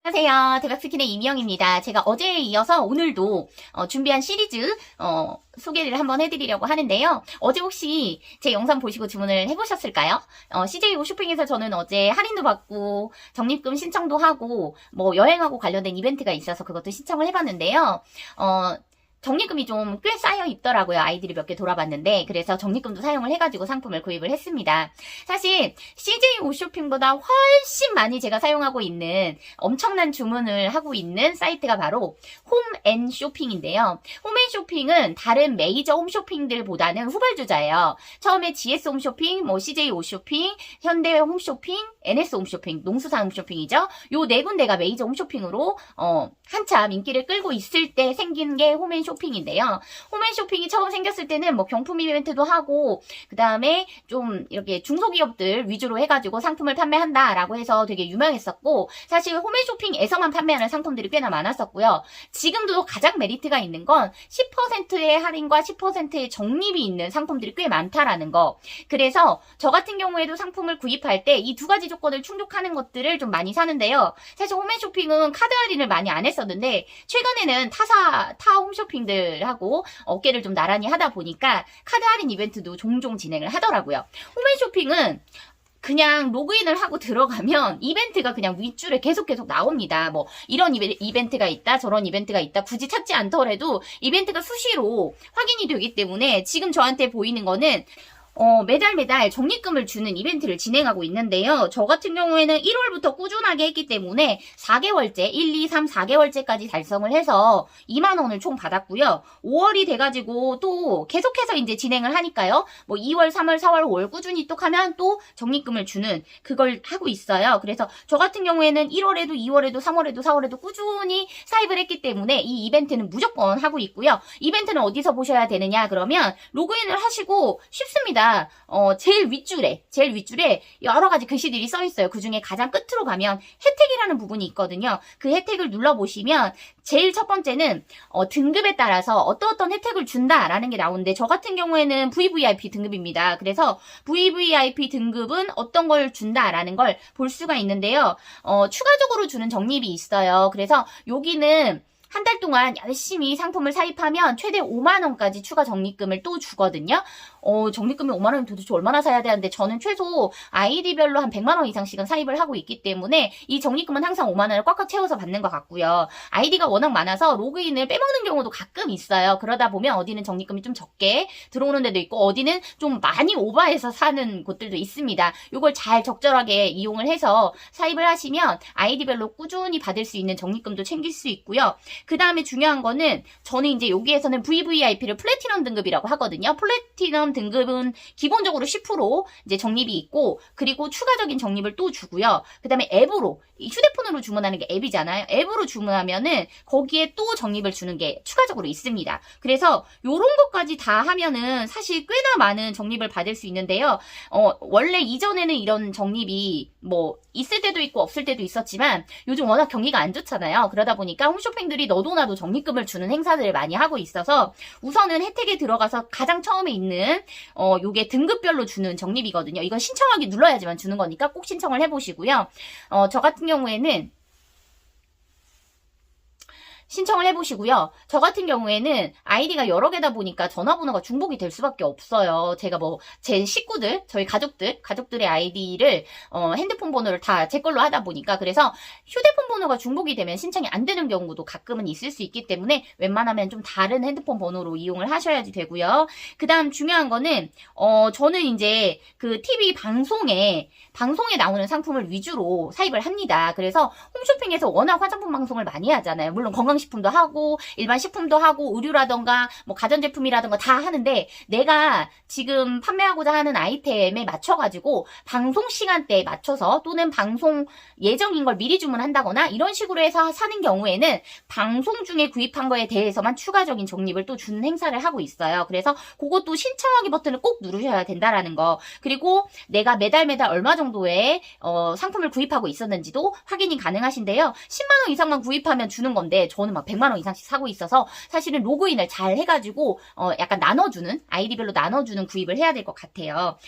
안녕하세요. 대박스킨의 이미영입니다. 제가 어제에 이어서 오늘도 준비한 시리즈 소개를 한번 해드리려고 하는데요. 어제 혹시 제 영상 보시고 주문을 해보셨을까요? CJ 쇼핑에서 저는 어제 할인도 받고 적립금 신청도 하고 뭐 여행하고 관련된 이벤트가 있어서 그것도 신청을 해봤는데요. 적립금이 좀 꽤 쌓여 있더라고요. 아이들이 몇 개 돌아봤는데. 그래서 적립금도 사용을 해가지고 상품을 구입을 했습니다. 사실 CJ 옷쇼핑보다 훨씬 많이 제가 사용하고 있는 엄청난 주문을 하고 있는 사이트가 바로 홈앤쇼핑인데요. 홈앤쇼핑은 다른 메이저 홈쇼핑들보다는 후발주자예요. 처음에 GS 홈쇼핑, 뭐 CJ 옷쇼핑, 현대 홈쇼핑, NS 홈쇼핑, 농수산 홈쇼핑이죠. 요 네 군데가 메이저 홈쇼핑으로 한참 인기를 끌고 있을 때 생긴 게 홈앤쇼핑인데요. 홈앤쇼핑이 처음 생겼을 때는 뭐 경품 이벤트도 하고 그 다음에 좀 이렇게 중소기업들 위주로 해가지고 상품을 판매한다라고 해서 되게 유명했었고, 사실 홈앤쇼핑에서만 판매하는 상품들이 꽤나 많았었고요. 지금도 가장 메리트가 있는 건 10%의 할인과 10%의 적립이 있는 상품들이 꽤 많다라는 거. 그래서 저 같은 경우에도 상품을 구입할 때 이 두 가지 조건을 충족하는 것들을 좀 많이 사는데요. 사실 홈앤쇼핑은 카드 할인을 많이 안 했었는데 최근에는 타 홈쇼핑들하고 어깨를 좀 나란히 하다 보니까 카드 할인 이벤트도 종종 진행을 하더라고요. 홈앤쇼핑은 그냥 로그인을 하고 들어가면 이벤트가 그냥 윗줄에 계속 나옵니다. 뭐 이런 이벤트가 있다, 저런 이벤트가 있다, 굳이 찾지 않더라도 이벤트가 수시로 확인이 되기 때문에 지금 저한테 보이는 거는 매달 적립금을 주는 이벤트를 진행하고 있는데요. 저 같은 경우에는 1월부터 꾸준하게 했기 때문에 4개월째, 1, 2, 3, 4개월째까지 달성을 해서 2만원을 총 받았고요. 5월이 돼가지고 또 계속해서 이제 진행을 하니까요. 뭐 2월, 3월, 4월, 5월 꾸준히 또 하면 또 적립금을 주는 그걸 하고 있어요. 그래서 저 같은 경우에는 1월에도, 2월에도, 3월에도, 4월에도 꾸준히 사입을 했기 때문에 이 이벤트는 무조건 하고 있고요. 이벤트는 어디서 보셔야 되느냐 그러면 로그인을 하시고 쉽습니다. 제일 윗줄에 여러 가지 글씨들이 써 있어요. 그 중에 가장 끝으로 가면 혜택이라는 부분이 있거든요. 그 혜택을 눌러보시면 제일 첫 번째는 등급에 따라서 어떤 혜택을 준다라는 게 나오는데, 저 같은 경우에는 VVIP 등급입니다. 그래서 VVIP 등급은 어떤 걸 준다라는 걸 볼 수가 있는데요. 추가적으로 주는 적립이 있어요. 그래서 여기는 한 달 동안 열심히 상품을 사입하면 최대 5만원까지 추가 적립금을 또 주거든요. 적립금이 5만원이면 도대체 얼마나 사야 되는데, 저는 최소 아이디별로 한 100만원 이상씩은 사입을 하고 있기 때문에 이 적립금은 항상 5만원을 꽉꽉 채워서 받는 것 같고요. 아이디가 워낙 많아서 로그인을 빼먹는 경우도 가끔 있어요. 그러다 보면 어디는 적립금이 좀 적게 들어오는 데도 있고 어디는 좀 많이 오버해서 사는 곳들도 있습니다. 이걸 잘 적절하게 이용을 해서 사입을 하시면 아이디별로 꾸준히 받을 수 있는 적립금도 챙길 수 있고요. 그 다음에 중요한 거는 저는 이제 여기에서는 VVIP를 플래티넘 등급이라고 하거든요. 플래티넘 등급은 기본적으로 10% 이제 적립이 있고, 그리고 추가적인 적립을 또 주고요. 그 다음에 앱으로, 휴대폰으로 주문하는 게 앱이잖아요. 앱으로 주문하면은 거기에 또 적립을 주는 게 추가적으로 있습니다. 그래서 요런 것까지 다 하면은 사실 꽤나 많은 적립을 받을 수 있는데요. 원래 이전에는 이런 적립이 뭐 있을 때도 있고 없을 때도 있었지만 요즘 워낙 경기가 안 좋잖아요. 그러다 보니까 홈쇼핑들이 너도 나도 적립금을 주는 행사들을 많이 하고 있어서 우선은 혜택에 들어가서 가장 처음에 있는 요게 등급별로 주는 적립이거든요. 이건 신청하기 눌러야지만 주는 거니까 꼭 신청을 해보시고요. 저 같은 경우에는 신청을 해보시고요. 저 같은 경우에는 아이디가 여러 개다 보니까 전화번호가 중복이 될 수밖에 없어요. 제가 뭐 제 식구들, 저희 가족들의 아이디를 핸드폰 번호를 다 제 걸로 하다 보니까, 그래서 휴대폰 번호가 중복이 되면 신청이 안 되는 경우도 가끔은 있을 수 있기 때문에 웬만하면 좀 다른 핸드폰 번호로 이용을 하셔야지 되고요. 그 다음 중요한 거는 저는 이제 그 TV 방송에 나오는 상품을 위주로 사입을 합니다. 그래서 홈쇼핑에서 워낙 화장품 방송을 많이 하잖아요. 물론 건강식품도 하고 일반 식품도 하고 의류라던가 뭐 가전제품이라던가 다 하는데, 내가 지금 판매하고자 하는 아이템에 맞춰가지고 방송 시간대에 맞춰서 또는 방송 예정인 걸 미리 주문한다거나 이런 식으로 해서 사는 경우에는 방송 중에 구입한 거에 대해서만 추가적인 적립을 또 주는 행사를 하고 있어요. 그래서 그것도 신청하기 버튼을 꼭 누르셔야 된다라는 거. 그리고 내가 매달 얼마 정도의 상품을 구입하고 있었는지도 확인이 가능하신데요. 10만원 이상만 구입하면 주는 건데 저는 거는 막 100만 원 이상씩 사고 있어서 사실은 로그인을 잘 해가지고 약간 나눠주는, 아이디별로 나눠주는 구입을 해야 될 것 같아요.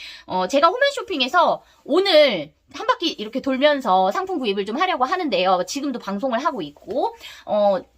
제가 홈앤쇼핑에서 오늘 한 바퀴 이렇게 돌면서 상품 구입을 좀 하려고 하는데요. 지금도 방송을 하고 있고,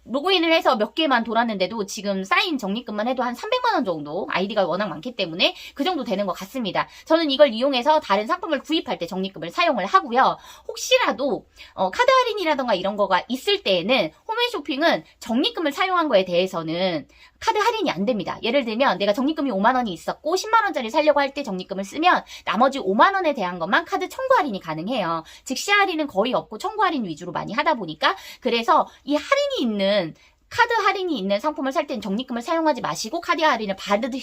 로그인을 해서 몇 개만 돌았는데도 지금 쌓인 적립금만 해도 한 300만 원 정도, 아이디가 워낙 많기 때문에 그 정도 되는 것 같습니다. 저는 이걸 이용해서 다른 상품을 구입할 때 적립금을 사용을 하고요. 혹시라도 카드 할인이라던가 이런 거가 있을 때에는 홈앤쇼핑은 적립금을 사용한 거에 대해서는 카드 할인이 안 됩니다. 예를 들면 내가 적립금이 5만 원이 있었고 10만 원짜리 살려고 할 때 적립금을 쓰면 나머지 5만 원에 대한 것만 카드 청구 할인이 가능해요. 즉시 할인은 거의 없고 청구 할인 위주로 많이 하다 보니까, 그래서 이 할인이 있는 카드 할인이 있는 상품을 살 땐 적립금을 사용하지 마시고 카드 할인을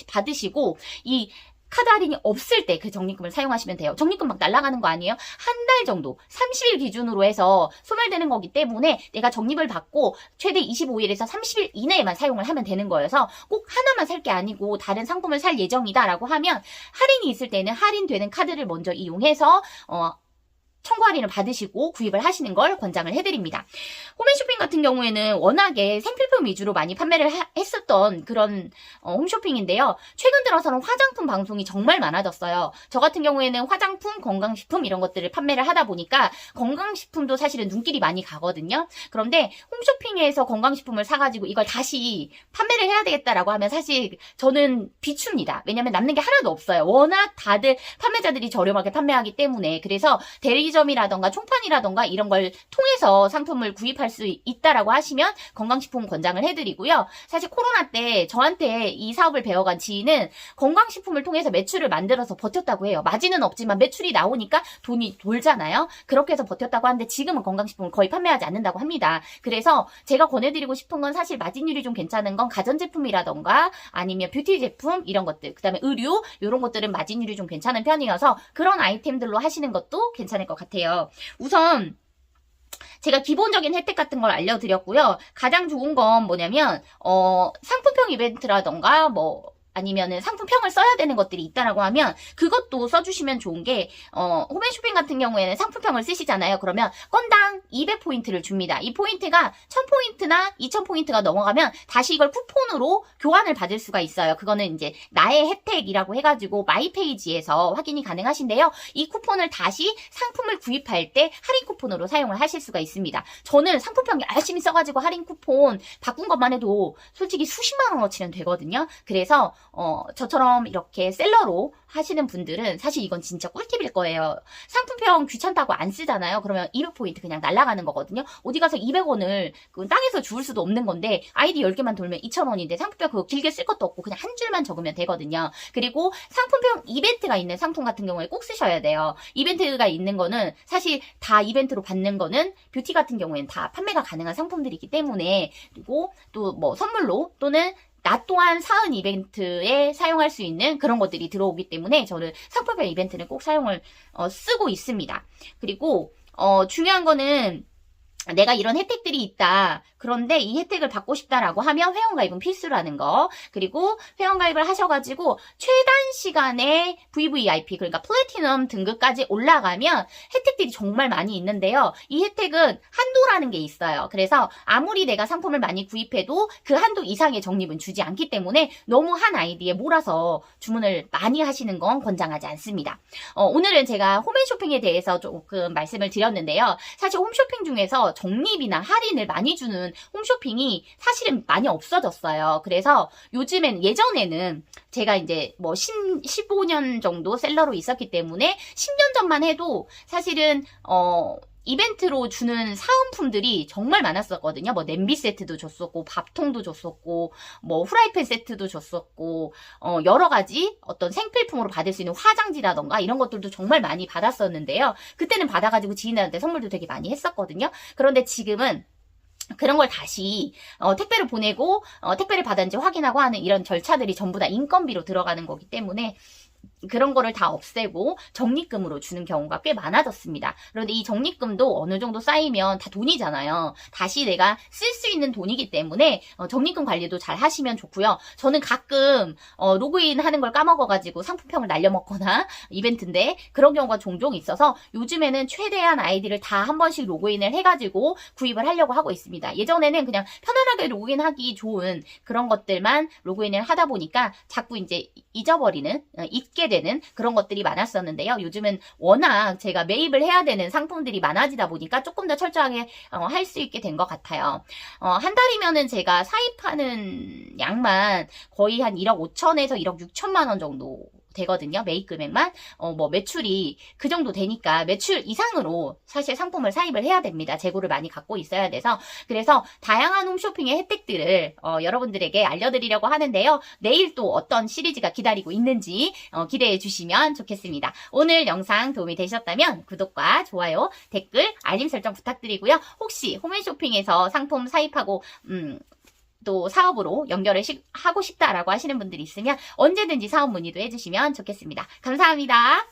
받으시고, 이 카드 할인이 없을 때 그 적립금을 사용하시면 돼요. 적립금 막 날아가는 거 아니에요? 한 달 정도, 30일 기준으로 해서 소멸되는 거기 때문에 내가 적립을 받고 최대 25일에서 30일 이내에만 사용을 하면 되는 거여서 꼭 하나만 살 게 아니고 다른 상품을 살 예정이다 라고 하면 할인이 있을 때는 할인되는 카드를 먼저 이용해서 청구 할인을 받으시고 구입을 하시는 걸 권장을 해드립니다. 홈앤쇼핑 같은 경우에는 워낙에 생필품 위주로 많이 판매를 했었던 그런 홈쇼핑인데요. 최근 들어서는 화장품 방송이 정말 많아졌어요. 저 같은 경우에는 화장품, 건강식품 이런 것들을 판매를 하다 보니까 건강식품도 사실은 눈길이 많이 가거든요. 그런데 홈쇼핑에서 건강식품을 사가지고 이걸 다시 판매를 해야 되겠다라고 하면 사실 저는 비춥니다. 왜냐면 남는 게 하나도 없어요. 워낙 다들 판매자들이 저렴하게 판매하기 때문에. 그래서 대리점이라던가 총판이라던가 이런 걸 통해서 상품을 구입할 수 있다라고 하시면 건강식품 권장을 해드리고요. 사실 코로나 때 저한테 이 사업을 배워간 지인은 건강식품을 통해서 매출을 만들어서 버텼다고 해요. 마진은 없지만 매출이 나오니까 돈이 돌잖아요. 그렇게 해서 버텼다고 하는데 지금은 건강식품을 거의 판매하지 않는다고 합니다. 그래서 제가 권해드리고 싶은 건 사실 마진율이 좀 괜찮은 건 가전제품이라던가 아니면 뷰티 제품 이런 것들, 그 다음에 의류 이런 것들은 마진율이 좀 괜찮은 편이어서 그런 아이템들로 하시는 것도 괜찮을 것 같아요. 우선 제가 기본적인 혜택 같은 걸 알려드렸고요. 가장 좋은 건 뭐냐면 상품평 이벤트라던가 아니면은 상품평을 써야 되는 것들이 있다라고 하면 그것도 써주시면 좋은 게 홈앤쇼핑 같은 경우에는 상품평을 쓰시잖아요. 그러면 건당 200포인트를 줍니다. 이 포인트가 1000포인트나 2000포인트가 넘어가면 다시 이걸 쿠폰으로 교환을 받을 수가 있어요. 그거는 이제 나의 혜택이라고 해가지고 마이페이지에서 확인이 가능하신데요. 이 쿠폰을 다시 상품을 구입할 때 할인 쿠폰으로 사용을 하실 수가 있습니다. 저는 상품평 열심히 써가지고 할인 쿠폰 바꾼 것만 해도 솔직히 수십만 원어치는 되거든요. 그래서 저처럼 이렇게 셀러로 하시는 분들은 사실 이건 진짜 꿀팁일 거예요. 상품평 귀찮다고 안 쓰잖아요. 그러면 200포인트 그냥 날아가는 거거든요. 어디 가서 200원을 땅에서 주울 수도 없는 건데 아이디 10개만 돌면 2,000원인데 상품평 그거 길게 쓸 것도 없고 그냥 한 줄만 적으면 되거든요. 그리고 상품평 이벤트가 있는 상품 같은 경우에 꼭 쓰셔야 돼요. 이벤트가 있는 거는 사실 다 이벤트로 받는 거는 뷰티 같은 경우에는 다 판매가 가능한 상품들이기 때문에, 그리고 또 선물로 또는 나 또한 사은 이벤트에 사용할 수 있는 그런 것들이 들어오기 때문에 저는 상품별 이벤트는 꼭 사용을 쓰고 있습니다. 그리고 중요한 거는 내가 이런 혜택들이 있다. 그런데 이 혜택을 받고 싶다라고 하면 회원가입은 필수라는 거. 그리고 회원가입을 하셔가지고 최단 시간에 VVIP, 그러니까 플래티넘 등급까지 올라가면 혜택들이 정말 많이 있는데요. 이 혜택은 한도라는 게 있어요. 그래서 아무리 내가 상품을 많이 구입해도 그 한도 이상의 적립은 주지 않기 때문에 너무 한 아이디에 몰아서 주문을 많이 하시는 건 권장하지 않습니다. 오늘은 제가 홈앤쇼핑에 대해서 조금 말씀을 드렸는데요. 사실 홈쇼핑 중에서 적립이나 할인을 많이 주는 홈쇼핑이 사실은 많이 없어졌어요. 그래서 예전에는 제가 이제 15년 정도 셀러로 있었기 때문에 10년 전만 해도 사실은 이벤트로 주는 사은품들이 정말 많았었거든요. 냄비 세트도 줬었고, 밥통도 줬었고, 후라이팬 세트도 줬었고, 여러 가지 어떤 생필품으로 받을 수 있는 화장지라던가 이런 것들도 정말 많이 받았었는데요. 그때는 받아가지고 지인들한테 선물도 되게 많이 했었거든요. 그런데 지금은 그런 걸 다시 택배를 보내고 택배를 받았는지 확인하고 하는 이런 절차들이 전부 다 인건비로 들어가는 거기 때문에 그런 거를 다 없애고 적립금으로 주는 경우가 꽤 많아졌습니다. 그런데 이 적립금도 어느 정도 쌓이면 다 돈이잖아요. 다시 내가 쓸 수 있는 돈이기 때문에 적립금 관리도 잘 하시면 좋고요. 저는 가끔 로그인 하는 걸 까먹어가지고 상품평을 날려먹거나 이벤트인데 그런 경우가 종종 있어서 요즘에는 최대한 아이디를 다 한 번씩 로그인을 해가지고 구입을 하려고 하고 있습니다. 예전에는 그냥 편안하게 로그인하기 좋은 그런 것들만 로그인을 하다 보니까 자꾸 이제 잊게 되는 그런 것들이 많았었는데요. 요즘은 워낙 제가 매입을 해야 되는 상품들이 많아지다 보니까 조금 더 철저하게 할 수 있게 된 것 같아요. 한 달이면은 제가 사입하는 양만 거의 한 1억 5천에서 1억 6천만 원 정도 되거든요. 매입 금액만. 뭐 매출이 그 정도 되니까 매출 이상으로 사실 상품을 사입을 해야 됩니다. 재고를 많이 갖고 있어야 돼서. 그래서 다양한 홈쇼핑의 혜택들을 여러분들에게 알려드리려고 하는데요. 내일 또 어떤 시리즈가 기다리고 있는지 기대해 주시면 좋겠습니다. 오늘 영상 도움이 되셨다면 구독과 좋아요, 댓글, 알림 설정 부탁드리고요. 혹시 홈앤쇼핑에서 상품 사입하고 또 사업으로 연결을 하고 싶다라고 하시는 분들이 있으면 언제든지 사업 문의도 해주시면 좋겠습니다. 감사합니다.